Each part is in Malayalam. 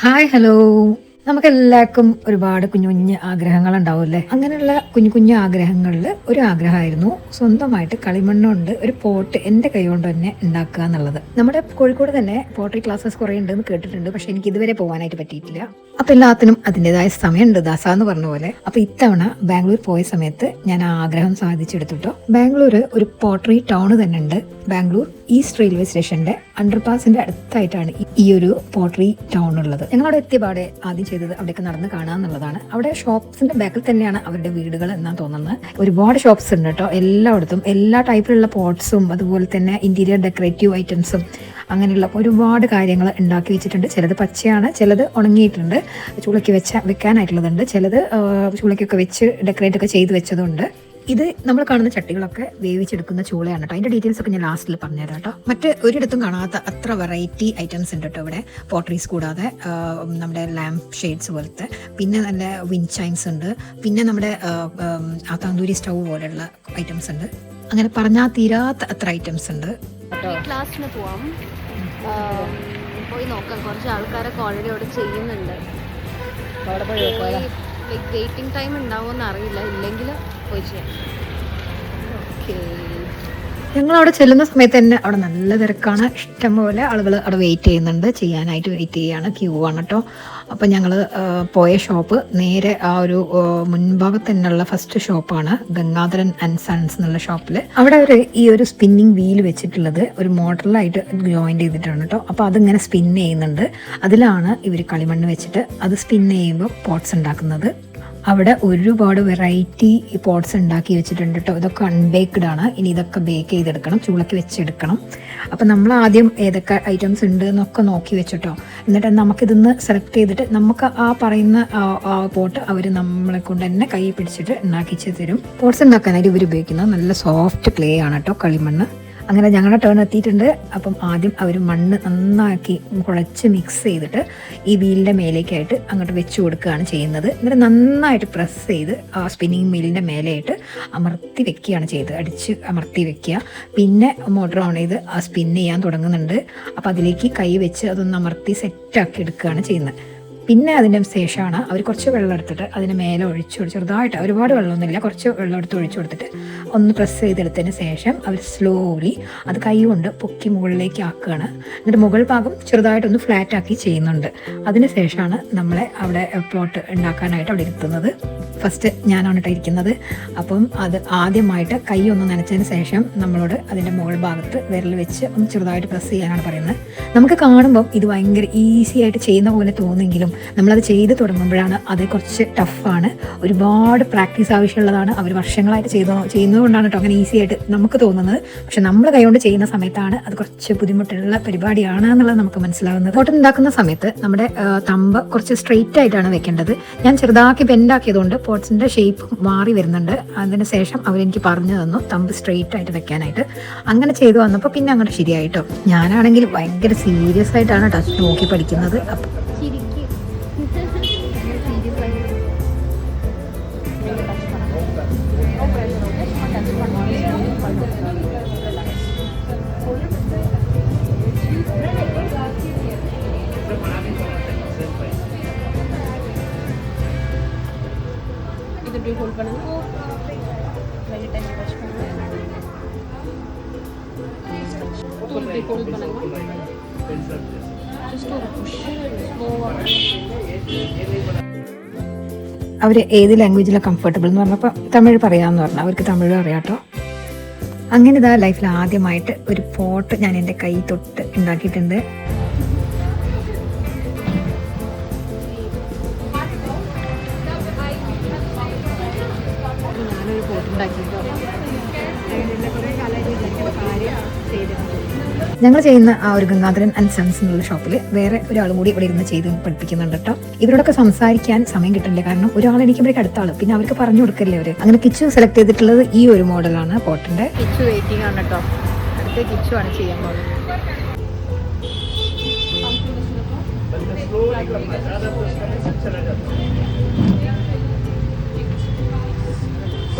Hi hello. നമുക്കെല്ലാവർക്കും ഒരുപാട് കുഞ്ഞു കുഞ്ഞു ആഗ്രഹങ്ങൾ ഉണ്ടാവുമല്ലേ? അങ്ങനെയുള്ള കുഞ്ഞു കുഞ്ഞു ആഗ്രഹങ്ങളിൽ ഒരു ആഗ്രഹമായിരുന്നു സ്വന്തമായിട്ട് കളിമണ്ണ് കൊണ്ട് ഒരു പോട്ട് എൻ്റെ കൈ കൊണ്ട് തന്നെ ഉണ്ടാക്കുക എന്നുള്ളത്. നമ്മുടെ കോഴിക്കോട് തന്നെ പോട്ടറി ക്ലാസ്സസ് കുറേ ഉണ്ടെന്ന് കേട്ടിട്ടുണ്ട്, പക്ഷെ എനിക്ക് ഇതുവരെ പോകാനായിട്ട് പറ്റിയിട്ടില്ല. അപ്പൊ എല്ലാത്തിനും അതിൻ്റെതായ സമയമുണ്ട് ദാസ എന്ന് പറഞ്ഞ പോലെ. അപ്പൊ ഇത്തവണ ബാംഗ്ലൂർ പോയ സമയത്ത് ഞാൻ ആ ആഗ്രഹം സാധിച്ചെടുത്തിട്ടോ. ബാംഗ്ലൂർ ഒരു പോട്ടറി ടൗൺ തന്നെ ഉണ്ട്. ബാംഗ്ലൂർ ഈസ്റ്റ് റെയിൽവേ സ്റ്റേഷന്റെ അണ്ടർപാസിന്റെ അടുത്തായിട്ടാണ് ഈ ഒരു പോട്ടറി ടൗൺ ഉള്ളത്. ഞങ്ങളവിടെ എത്തിയപാടെ ആദ്യം ചെയ്തത് അവിടേക്ക് നടന്ന് കാണുക എന്നുള്ളതാണ്. അവിടെ ഷോപ്സിന്റെ ബാക്കിൽ തന്നെയാണ് അവരുടെ വീടുകൾ എന്നാണ് തോന്നുന്നത്. ഒരുപാട് ഷോപ്സ് ഉണ്ട് കേട്ടോ, എല്ലായിടത്തും എല്ലാ ടൈപ്പിലുള്ള പോട്ട്സും അതുപോലെ തന്നെ ഇന്റീരിയർ ഡെക്കറേറ്റീവ് ഐറ്റംസും അങ്ങനെയുള്ള ഒരുപാട് കാര്യങ്ങൾ ഉണ്ടാക്കി വെച്ചിട്ടുണ്ട്. ചിലത് പച്ചയാണ്, ചിലത് ഉണങ്ങിയിട്ടുണ്ട്, ചൂളയ്ക്ക് വെക്കാനായിട്ടുള്ളതുണ്ട്, ചിലത് ചൂളയ്ക്കൊക്കെ വെച്ച് ഡെക്കറേറ്റ് ഒക്കെ ചെയ്ത് വെച്ചതുണ്ട്. ഇത് നമ്മൾ കാണുന്ന ചട്ടികളൊക്കെ വേവിച്ചെടുക്കുന്ന ചൂളയാണ് കേട്ടോ. അതിന്റെ ഡീറ്റെയിൽസ് ഒക്കെ ഞാൻ ലാസ്റ്റിൽ പറഞ്ഞുതരാം കേട്ടോ. മറ്റ് ഒരിടത്തും കാണാത്ത അത്ര വെറൈറ്റി ഐറ്റംസ് ഉണ്ട് കേട്ടോ ഇവിടെ. പോട്ടറീസ് കൂടാതെ നമ്മുടെ ലാംപ് ഷെയ്ഡ്സ് പോലത്തെ, പിന്നെ നല്ല വിൻഡ് ചൈൻസ് ഉണ്ട്, പിന്നെ നമ്മുടെ തന്തൂരി സ്റ്റൗ പോലെയുള്ള ഐറ്റംസ് ഉണ്ട്. അങ്ങനെ പറഞ്ഞാൽ തീരാത്ത അത്ര ഐറ്റംസ് ഉണ്ട്. ക്ലാസ്സിന് പോവാം, പോയി നോക്കാം. കുറച്ച് ആൾക്കാരൊക്കെ ഓൾറെഡി അവിടെ ചെയ്യുന്നുണ്ട്. വെയിറ്റിംഗ് ടൈം ഉണ്ടാവുമെന്ന് അറിയില്ല, ഇല്ലെങ്കിൽ പോയി ചെയ്യാം. ഞങ്ങൾ അവിടെ ചെല്ലുന്ന സമയത്ത് തന്നെ അവിടെ നല്ല തിരക്കാണ്. ഇഷ്ടംപോലെ ആളുകൾ അവിടെ വെയിറ്റ് ചെയ്യുന്നുണ്ട്, ചെയ്യാനായിട്ട് വെയിറ്റ് ചെയ്യാണ്, ക്യൂ ആണ് കേട്ടോ. അപ്പം ഞങ്ങൾ പോയ ഷോപ്പ് നേരെ ആ ഒരു മുൻഭാഗത്ത് തന്നെയുള്ള ഫസ്റ്റ് ഷോപ്പാണ്, ഗംഗാധരൻ ആൻഡ് സൺസ് എന്നുള്ള ഷോപ്പിൽ. അവിടെ അവർ ഈ ഒരു സ്പിന്നിങ് വീൽ വെച്ചിട്ടുള്ളത് ഒരു മോഡലായിട്ട് ജോയിൻ ചെയ്തിട്ടാണ് കേട്ടോ. അപ്പോൾ അതിങ്ങനെ സ്പിൻ ചെയ്യുന്നുണ്ട്. അതിലാണ് ഇവർ കളിമണ്ണ് വെച്ചിട്ട് അത് സ്പിൻ ചെയ്യുമ്പോൾ പോട്ട്സ് ഉണ്ടാക്കുന്നത്. അവിടെ ഒരുപാട് വെറൈറ്റി പോട്ട്സ് ഉണ്ടാക്കി വെച്ചിട്ടുണ്ട് കേട്ടോ. ഇതൊക്കെ അൺബേക്ക്ഡ് ആണ്. ഇനി ഇതൊക്കെ ബേക്ക് ചെയ്തെടുക്കണം, ചൂളയ്ക്ക് വെച്ചെടുക്കണം. അപ്പം നമ്മൾ ആദ്യം ഏതൊക്കെ ഐറ്റംസ് ഉണ്ട് എന്നൊക്കെ നോക്കി വെച്ചിട്ടോ. എന്നിട്ട് നമുക്കിതൊന്ന് സെലക്ട് ചെയ്തിട്ട് നമുക്ക് ആ പറയുന്ന ആ പോട്ട് അവർ നമ്മളെ കൊണ്ട് തന്നെ കൈ പിടിച്ചിട്ട് ഉണ്ടാക്കിച്ച് തരും. പോട്ട്സ് ഉണ്ടാക്കാനായിട്ട് ഇവർ ഉപയോഗിക്കുന്നത് നല്ല സോഫ്റ്റ് ക്ലേ ആണ് കേട്ടോ, കളിമണ്ണ്. അങ്ങനെ ഞങ്ങളുടെ ടേൺ എത്തിയിട്ടുണ്ട്. അപ്പം ആദ്യം അവർ മണ്ണ് നന്നാക്കി കുഴച്ച് മിക്സ് ചെയ്തിട്ട് ഈ വീലിൻ്റെ മേലേക്കായിട്ട് അങ്ങോട്ട് വെച്ച് കൊടുക്കുകയാണ് ചെയ്യുന്നത്. എന്നിട്ട് നന്നായിട്ട് പ്രസ് ചെയ്ത് ആ സ്പിന്നിങ് വീലിൻ്റെ മേലെയായിട്ട് അമർത്തി വെക്കുകയാണ് ചെയ്തത്, അടിച്ച് അമർത്തി വെക്കുക. പിന്നെ മോട്ടർ ഓൺ ചെയ്ത് ആ സ്പിൻ ചെയ്യാൻ തുടങ്ങുന്നുണ്ട്. അപ്പോൾ അതിലേക്ക് കൈ വെച്ച് അതൊന്ന് അമർത്തി സെറ്റാക്കി എടുക്കുകയാണ് ചെയ്യുന്നത്. പിന്നെ അതിൻ്റെ ശേഷമാണ് അവർ കുറച്ച് വെള്ളം എടുത്തിട്ട് അതിന് മേലെ ചെറുതായിട്ട്, ഒരുപാട് വെള്ളമൊന്നുമില്ല, കുറച്ച് വെള്ളം എടുത്ത് ഒഴിച്ചു കൊടുത്തിട്ട് ഒന്ന് പ്രസ് ചെയ്തെടുത്തതിന് ശേഷം അവർ സ്ലോലി അത് കൈ കൊണ്ട് പൊക്കി മുകളിലേക്ക് ആക്കുകയാണ്. എന്നിട്ട് മുകൾ ഭാഗം ചെറുതായിട്ടൊന്ന് ഫ്ലാറ്റ് ആക്കി ചെയ്യുന്നുണ്ട്. അതിന് ശേഷമാണ് നമ്മളെ അവിടെ പ്ലോട്ട് ഉണ്ടാക്കാനായിട്ട് അവിടെ ഇരുത്തുന്നത്. ഫസ്റ്റ് ഞാനാണ് കേട്ടോ ഇരിക്കുന്നത്. അപ്പം അത് ആദ്യമായിട്ട് കൈ ഒന്ന് നനച്ചതിന് ശേഷം നമ്മളോട് അതിൻ്റെ മുകൾ ഭാഗത്ത് വിരൽ വെച്ച് ഒന്ന് ചെറുതായിട്ട് പ്രസ് ചെയ്യാനാണ് പറയുന്നത്. നമുക്ക് കാണുമ്പം ഇത് ഭയങ്കര ഈസി ആയിട്ട് ചെയ്യുന്ന പോലെ തോന്നുമെങ്കിലും നമ്മളത് ചെയ്ത് തുടങ്ങുമ്പോഴാണ് അത് കുറച്ച് ടഫാണ്, ഒരുപാട് പ്രാക്ടീസ് ആവശ്യമുള്ളതാണ്. അവർ വർഷങ്ങളായിട്ട് ചെയ്യുന്നതുകൊണ്ടാണ് കേട്ടോ അങ്ങനെ ഈസി ആയിട്ട് നമുക്ക് തോന്നുന്നത്. പക്ഷെ നമ്മൾ കൈകൊണ്ട് ചെയ്യുന്ന സമയത്താണ് അത് കുറച്ച് ബുദ്ധിമുട്ടുള്ള പരിപാടിയാണ് എന്നുള്ളത് നമുക്ക് മനസ്സിലാവുന്നത്. പോട്ട് ഉണ്ടാക്കുന്ന സമയത്ത് നമ്മുടെ തമ്പ് കുറച്ച് സ്ട്രെയിറ്റ് ആയിട്ടാണ് വെക്കേണ്ടത്. ഞാൻ ചെറുതാക്കി ബെൻഡാക്കിയതുകൊണ്ട് പോട്ട്സിൻ്റെ ഷേപ്പ് മാറി വരുന്നുണ്ട്. അതിന് ശേഷം അവരെനിക്ക് പറഞ്ഞു തന്നു തമ്പ് സ്ട്രെയിറ്റ് ആയിട്ട് വെക്കാനായിട്ട്. അങ്ങനെ ചെയ്തു വന്നപ്പോൾ പിന്നെ അങ്ങോട്ട് ശരിയായിട്ടോ. ഞാനാണെങ്കിൽ ഭയങ്കര സീരിയസ് ആയിട്ടാണ് ടച്ച് നോക്കി പഠിക്കുന്നത്. ஹோல்ட் பண்ணுங்க, லைட்டா டச் பண்ணுங்க, இப்படி ஹோல்ட் பண்ணுங்க, ஜஸ்ட் ஒரு புஷ் ஸ்லோவா. അവർ ഏത് ലാംഗ്വേജിലാണ് കംഫർട്ടബിൾ എന്ന് പറഞ്ഞപ്പോൾ തമിഴ് പറയാമെന്ന് പറഞ്ഞു. അവർക്ക് തമിഴ് അറിയാട്ടോ. അങ്ങനെ ഇതാ ലൈഫിൽ ആദ്യമായിട്ട് ഒരു പോട്ട് ഞാൻ എൻ്റെ കൈ തൊട്ട് ഉണ്ടാക്കിയിട്ടുണ്ട്. ഞാനൊരു പോട്ട് ഉണ്ടാക്കിയിട്ടോ. ഞങ്ങൾ ചെയ്യുന്ന ആ ഒരു ഗംഗാധരൻ ആൻഡ് സൺസ് എന്നുള്ള ഷോപ്പിൽ വേറെ ഒരാളും കൂടി ഇവിടെ ഇരുന്ന് ചെയ്ത് പഠിപ്പിക്കുന്നുണ്ട് കേട്ടോ. ഇവരോടൊക്കെ സംസാരിക്കാൻ സമയം കിട്ടില്ല, കാരണം ഒരാളെനിക്കുമ്പോഴേക്ക് അടുത്ത ആള്, പിന്നെ അവർക്ക് പറഞ്ഞു കൊടുക്കല്ലേ അവർ. അങ്ങനെ കിച്ചു സെലക്ട് ചെയ്തിട്ടുള്ളത് ഈ ഒരു മോഡലാണ് പോട്ടിന്റെ. കിച്ചു വെയിറ്റിംഗ് ആണ് കേട്ടോ, അടുത്ത കിച്ചു ആണ് ചെയ്യാൻ പോകുന്നത്.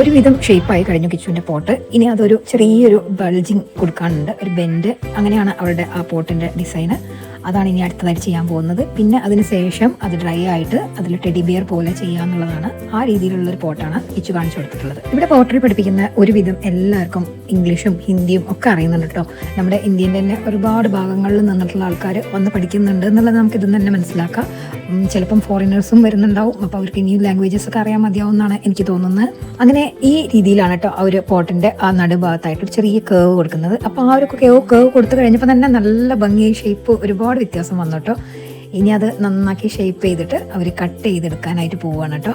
ഒരുവിധം ഷേപ്പായി കഴിഞ്ഞു കിച്ചുവിൻ്റെ പോട്ട്. ഇനി അതൊരു ചെറിയൊരു ബൾജിങ് കൊടുക്കാനുണ്ട്, ഒരു ബെൻഡ്. അങ്ങനെയാണ് അവരുടെ ആ പോട്ടിൻ്റെ ഡിസൈന്. അതാണ് ഇനി അടുത്തതായിട്ട് ചെയ്യാൻ പോകുന്നത്. പിന്നെ അതിന് ശേഷം അത് ഡ്രൈ ആയിട്ട് അതിൽ ടെഡി ബിയർ പോലെ ചെയ്യാന്നുള്ളതാണ്. ആ രീതിയിലുള്ളൊരു പോട്ടാണ് കിച്ചു കാണിച്ചു കൊടുത്തിട്ടുള്ളത്. ഇവിടെ പോട്ടറി പഠിപ്പിക്കുന്ന ഒരുവിധം എല്ലാവർക്കും ഇംഗ്ലീഷും ഹിന്ദിയും ഒക്കെ അറിയുന്നുണ്ട് കേട്ടോ. നമ്മുടെ ഇന്ത്യൻ്റെ തന്നെ ഒരുപാട് ഭാഗങ്ങളിൽ നിന്നിട്ടുള്ള ആൾക്കാർ വന്ന് പഠിക്കുന്നുണ്ട് എന്നുള്ളത് നമുക്ക് ഇതിൽ തന്നെ മനസ്സിലാക്കാം. ചിലപ്പം ഫോറിനേഴ്സും വരുന്നുണ്ടാവും. അപ്പോൾ അവർക്ക് ഇനിയും ലാംഗ്വേജസ് ഒക്കെ അറിയാൻ മതിയാവുമെന്നാണ് എനിക്ക് തോന്നുന്നത്. അങ്ങനെ ഈ രീതിയിലാണ് കേട്ടോ ആ ഒരു പോട്ടിൻ്റെ ആ നടുഭാഗത്തായിട്ട് ഒരു ചെറിയ കേവ് കൊടുക്കുന്നത്. അപ്പോൾ ആ ഒരു കേവ് കൊടുത്തു കഴിഞ്ഞപ്പോൾ തന്നെ നല്ല ഭംഗിയായി ഷേപ്പ് ഒരുപാട് വ്യത്യാസം വന്നു കേട്ടോ. ഇനി അത് നന്നാക്കി ഷേപ്പ് ചെയ്തിട്ട് അവർ കട്ട് ചെയ്തെടുക്കാനായിട്ട് പോവുകയാണ് കേട്ടോ.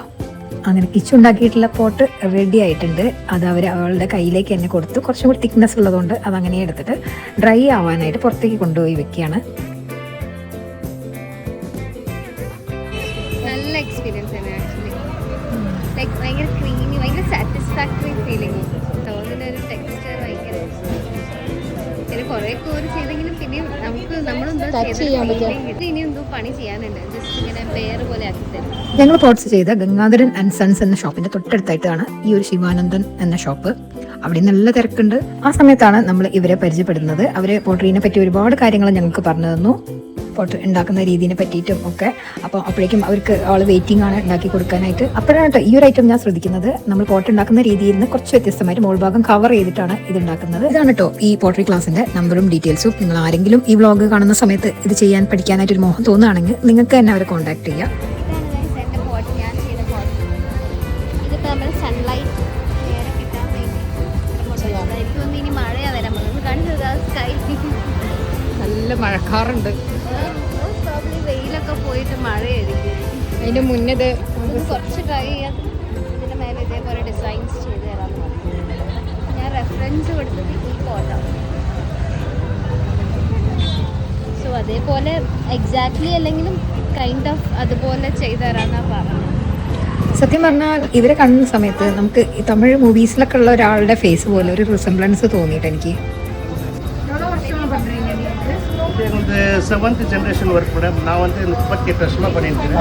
അങ്ങനെ കിച്ചു ഉണ്ടാക്കിയിട്ടുള്ള പോട്ട് റെഡി ആയിട്ടുണ്ട്. അത് അവളുടെ കയ്യിലേക്ക് തന്നെ കൊടുത്തു. കുറച്ചും കൂടി തിക്നെസ് ഉള്ളതുകൊണ്ട് അതങ്ങനെ എടുത്തിട്ട് ഡ്രൈ ആവാനായിട്ട് പുറത്തേക്ക് കൊണ്ടുപോയി വെക്കുകയാണ്. നല്ല എക്സ്പീരിയൻസ് ആണ് ആക്ച്വലി. ലൈക്ക് ഭയങ്കര ക്രീമി, ഭയങ്കര സാറ്റിസ്ഫാക്ടറി ഫീലിംഗ്. തോന്നുന്ന ഒരു ടെക്സ്ചർ ഭയങ്കര പിന്നെ കുറേ കോര് ചെയ്തെങ്കിലും പിന്നെയും നമ്മളെന്തോ ഇനി എന്തോ പണി ചെയ്യാനുണ്ട്. ജസ്റ്റ് ഇങ്ങനെ പേര് പോലെ ആക്കി തരും. ഞങ്ങൾ പോട്ട്സ് ചെയ്ത ഗംഗാധരൻ ആൻഡ് സൺസ് എന്ന ഷോപ്പിന്റെ തൊട്ടടുത്തായിട്ടാണ് ഈ ഒരു ശിവാനന്ദൻ എന്ന ഷോപ്പ്. അവിടെ നല്ല തിരക്കുണ്ട്. ആ സമയത്താണ് നമ്മൾ ഇവരെ പരിചയപ്പെടുന്നത്. അവര് പോട്ടറിനെ പറ്റി ഒരുപാട് കാര്യങ്ങൾ ഞങ്ങൾക്ക് പറഞ്ഞു തന്നു, പോട്ട് ഉണ്ടാക്കുന്ന രീതിയെ പറ്റിയിട്ടും ഒക്കെ. അപ്പോൾ അപ്പോഴേക്കും അവർക്ക് ആൾ വെയിറ്റിംഗ് ആണ് ഉണ്ടാക്കി കൊടുക്കാനായിട്ട്. അപ്പോഴാണ് കേട്ടോ ഈ ഒരു ഐറ്റം ഞാൻ ശ്രദ്ധിക്കുന്നത്. നമ്മൾ പോട്ട് ഉണ്ടാക്കുന്ന രീതിയിൽ നിന്ന് കുറച്ച് വ്യത്യസ്തമായിട്ട് മോൾ ഭാഗം കവർ ചെയ്തിട്ടാണ് ഇത് ഉണ്ടാക്കുന്നത്. ഇതാണ് കേട്ടോ ഈ പോട്ടറി ക്ലാസ്സിന്റെ നമ്പറും ഡീറ്റെയിൽസും. നിങ്ങൾ ആരെങ്കിലും ഈ വ്ളോഗ് കാണുന്ന സമയത്ത് ഇത് ചെയ്യാൻ പഠിക്കാനായിട്ട് ഒരു മോഹം തോന്നുകയാണെങ്കിൽ നിങ്ങൾക്ക് തന്നെ അവരെ കോൺടാക്ട് ചെയ്യാം. എൻ്റെ പോട്ട് ഞാൻ ചെയ്ത പോട്ട് ഇതിപ്പോൾ നമ്മൾ സൺലൈറ്റ് നേരെ കിട്ടാൻ വേണ്ടി എനിക്ക് തോന്നുന്നു ഇനി മഴയാണ് വരാൻ പോകുന്നത്. കാണിച്ചത് സ്കൈ നല്ല മഴക്കാറുണ്ട്. വെയിലൊക്കെ പോയിട്ട് മഴയായിരിക്കും. അതിന്റെ മുന്നേ കുറച്ച് ട്രൈ ചെയ്യാൻ ഇതിൻ്റെ മേലെ ഇതേപോലെ ഡിസൈൻസ് ചെയ്ത് തരാമെന്ന് പറഞ്ഞു. ഞാൻ റെഫറൻസ് കൊടുത്തത് ഈ ഫോട്ടോ. സോ അതേപോലെ എക്സാക്ട്ലി അല്ലെങ്കിലും കൈൻഡ് ഓഫ് അതുപോലെ ചെയ്തു തരാമെന്നാണ് പറഞ്ഞത്. സത്യം പറഞ്ഞാൽ ഇവരെ കാണുന്ന സമയത്ത് നമുക്ക് ഈ തമിഴ് മൂവീസിലൊക്കെ ഉള്ള ഒരാളുടെ ഫേസ് പോലെ ഒരു റിസംബ്ലൻസ് തോന്നിയിട്ട് എനിക്ക്. இது 7th ஜெனரேஷன் ஒர்க் மேடம். நான் வந்து 38 வருஷமாக பண்ணியிருக்கேன்.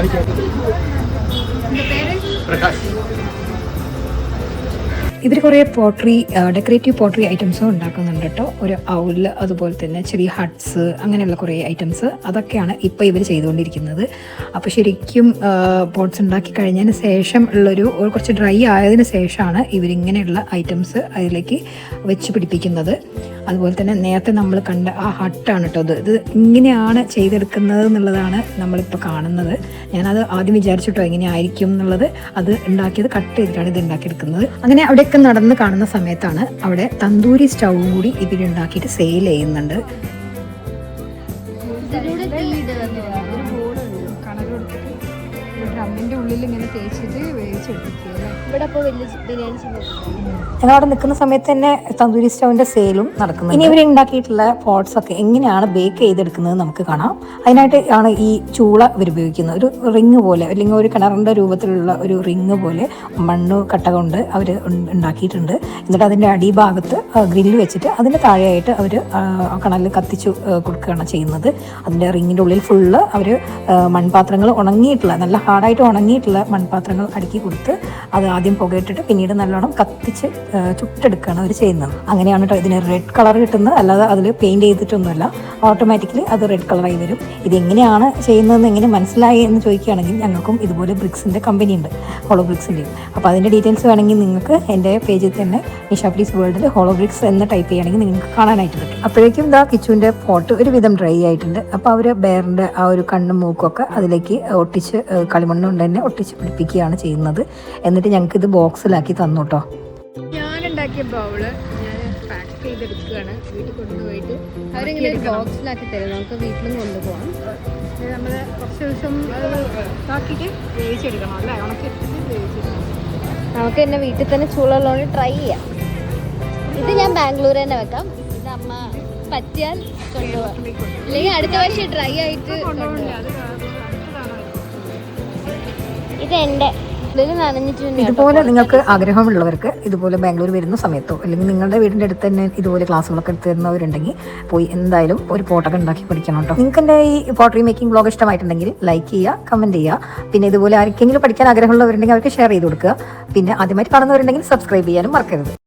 பிரகாஷ். ഇവർ കുറേ പോട്ടറി ഡെക്കറേറ്റീവ് പോട്ടറി ഐറ്റംസും ഉണ്ടാക്കുന്നുണ്ട് കേട്ടോ. ഒരു ഔല്, അതുപോലെ തന്നെ ചെറിയ ഹട്ട്സ്, അങ്ങനെയുള്ള കുറേ ഐറ്റംസ് അതൊക്കെയാണ് ഇപ്പോൾ ഇവർ ചെയ്തുകൊണ്ടിരിക്കുന്നത്. അപ്പോൾ ശരിക്കും പോട്ട്സ് ഉണ്ടാക്കി കഴിഞ്ഞതിന് ശേഷം ഉള്ളൊരു കുറച്ച് ഡ്രൈ ആയതിനു ശേഷമാണ് ഇവരിങ്ങനെയുള്ള ഐറ്റംസ് അതിലേക്ക് വെച്ച് പിടിപ്പിക്കുന്നത്. അതുപോലെ തന്നെ നേരത്തെ നമ്മൾ കണ്ട ആ ഹട്ടാണ് കേട്ടോ ഇത് ഇങ്ങനെയാണ് ചെയ്തെടുക്കുന്നത് എന്നുള്ളതാണ് നമ്മളിപ്പോൾ കാണുന്നത്. ഞാനത് ആദ്യം വിചാരിച്ചിട്ടോ എങ്ങനെയായിരിക്കും എന്നുള്ളത്. അത് ഉണ്ടാക്കിയത് കട്ട് ചെയ്തിട്ടാണ് ഇത് ഉണ്ടാക്കിയെടുക്കുന്നത്. അങ്ങനെ അവിടെയൊക്കെ നടന്ന് കാണുന്ന സമയത്താണ് അവിടെ തന്തൂരി സ്റ്റൗവും കൂടി ഇവരുണ്ടാക്കിയിട്ട് സെയിൽ ചെയ്യുന്നുണ്ട്. ഡ്രമ്മിൻ്റെ ഉള്ളിൽ ഇങ്ങനെ തേച്ചിട്ട് വേവിച്ചെടുക്കുക. ഇവിടെ ഇപ്പോൾ വലിയ ബിരിയാണി ഞങ്ങൾ അവിടെ നിൽക്കുന്ന സമയത്ത് തന്നെ തന്തൂരി സ്റ്റൗവിൻ്റെ സെയിലും നടക്കുന്നത്. ഇനി ഇവർ ഉണ്ടാക്കിയിട്ടുള്ള പോട്ട്സ് ഒക്കെ എങ്ങനെയാണ് ബേക്ക് ചെയ്തെടുക്കുന്നത് നമുക്ക് കാണാം. അതിനായിട്ട് ആണ് ഈ ചൂള ഇവർ ഉപയോഗിക്കുന്നത്. ഒരു റിങ് പോലെ അല്ലെങ്കിൽ ഒരു കിണറിൻ്റെ രൂപത്തിലുള്ള ഒരു റിങ് പോലെ മണ്ണ് കട്ട കൊണ്ട് അവർ ഉണ്ടാക്കിയിട്ടുണ്ട്. എന്നിട്ട് അതിൻ്റെ അടിഭാഗത്ത് ഗ്രില്ല് വെച്ചിട്ട് അതിൻ്റെ താഴെയായിട്ട് അവർ കണലിൽ കത്തിച്ചു കൊടുക്കുകയാണ് ചെയ്യുന്നത്. അതിൻ്റെ റിങ്ങിൻ്റെ ഉള്ളിൽ ഫുള്ള് അവർ മൺപാത്രങ്ങൾ ഉണങ്ങിയിട്ടുള്ള നല്ല ഹാർഡായിട്ട് ഉണങ്ങിയിട്ടുള്ള മൺപാത്രങ്ങൾ അടുക്കി കൊടുത്ത് അത് ആദ്യം പുകയിട്ടിട്ട് പിന്നീട് നല്ലോണം കത്തിച്ച് ചുട്ടെടുക്കുകയാണ് അവർ ചെയ്യുന്നത്. അങ്ങനെയാണ് കേട്ടോ ഇതിന് റെഡ് കളർ കിട്ടുന്നത്. അല്ലാതെ അതിൽ പെയിൻറ്റ് ചെയ്തിട്ടൊന്നുമല്ല, ഓട്ടോമാറ്റിക്കലി അത് റെഡ് കളറായി വരും. ഇതെങ്ങനെയാണ് ചെയ്യുന്നതെന്ന് എങ്ങനെ മനസ്സിലായി എന്ന് ചോദിക്കുകയാണെങ്കിൽ ഞങ്ങൾക്കും ഇതുപോലെ ബ്രിക്സിൻ്റെ കമ്പനി ഉണ്ട്, ഹോളോ ബ്രിക്സിൻ്റെയും. അപ്പോൾ അതിൻ്റെ ഡീറ്റെയിൽസ് വേണമെങ്കിൽ നിങ്ങൾക്ക് എൻ്റെ പേജിൽ തന്നെ നിഷ പ്ലീസ് വേൾഡിൽ ഹോളോ ബ്രിക്സ് എന്ന് ടൈപ്പ് ചെയ്യുകയാണെങ്കിൽ നിങ്ങൾക്ക് കാണാനായിട്ട് പറ്റും. അപ്പോഴേക്കും ഇതാ കിച്ചുവിൻ്റെ പോട്ട് ഒരുവിധം ഡ്രൈ ആയിട്ടുണ്ട്. അപ്പോൾ അവർ ബെയറിൻ്റെ ആ ഒരു കണ്ണും മൂക്കൊക്കെ അതിലേക്ക് ഒട്ടിച്ച് കളിമണ്ണ് കൊണ്ട് തന്നെ ഒട്ടിച്ച് പിടിപ്പിക്കുകയാണ് ചെയ്യുന്നത്. എന്നിട്ട് ഞങ്ങൾക്ക് ഇത് ബോക്സിലാക്കി തന്നു കേട്ടോ. ഞാനുണ്ടാക്കിയ ബൗള് ഞാൻ പാക്ക് ചെയ്തെടുക്കുകയാണ്. വീട്ടിൽ കൊണ്ടുപോയിട്ട് അവരിങ്ങനെ ഒരു ബോക്സിലാക്കി തരും. നമുക്ക് വീട്ടിലും കൊണ്ടുപോകാം. നമ്മൾ കുറച്ച് ദിവസം ഇതാക്കിയിട്ട് വേവിച്ചെടുക്കണം അല്ലേ, ഉണക്കിയെടുത്തിട്ട് വേവിച്ചെടുക്കണം. നമുക്ക് തന്നെ വീട്ടിൽ തന്നെ ചൂടുള്ളതുകൊണ്ട് ട്രൈ ചെയ്യാം. ഇത് ഞാൻ ബാംഗ്ലൂർ തന്നെ വെക്കാം. ഇത് അമ്മ പറ്റിയാൽ കൊണ്ടുപോകാം, അല്ലെങ്കിൽ അടുത്ത വർഷം ഡ്രൈ ആയിട്ട് കൊണ്ടുപോകാം. ഇത് എൻ്റെ ഇതുപോലെ നിങ്ങൾക്ക് ആഗ്രഹമുള്ളവർക്ക് ഇതുപോലെ ബാംഗ്ലൂർ വരുന്ന സമയത്തോ അല്ലെങ്കിൽ നിങ്ങളുടെ വീടിൻ്റെ അടുത്ത് തന്നെ ഇതുപോലെ ക്ലാസ്സുകളൊക്കെ എടുത്ത് തരുന്നവരുണ്ടെങ്കിൽ പോയി എന്തായാലും ഒരു പോട്ടൊക്കെ ഉണ്ടാക്കി പഠിക്കണം കേട്ടോ. നിങ്ങൾക്ക് എൻ്റെ ഈ പോട്ടറി മേക്കിംഗ് ബ്ലോഗ് ഇഷ്ടമായിട്ടുണ്ടെങ്കിൽ ലൈക്ക് ചെയ്യുക, കമൻറ്റ് ചെയ്യുക. പിന്നെ ഇതുപോലെ ആർക്കെങ്കിലും പഠിക്കാൻ ആഗ്രഹമുള്ളവരുണ്ടെങ്കിൽ അവർക്ക് ഷെയർ ചെയ്ത് കൊടുക്കുക. പിന്നെ ആദ്യമായിട്ട് കാണുന്നവരുണ്ടെങ്കിൽ സബ്സ്ക്രൈബ് ചെയ്യാനും മറക്കരുത്.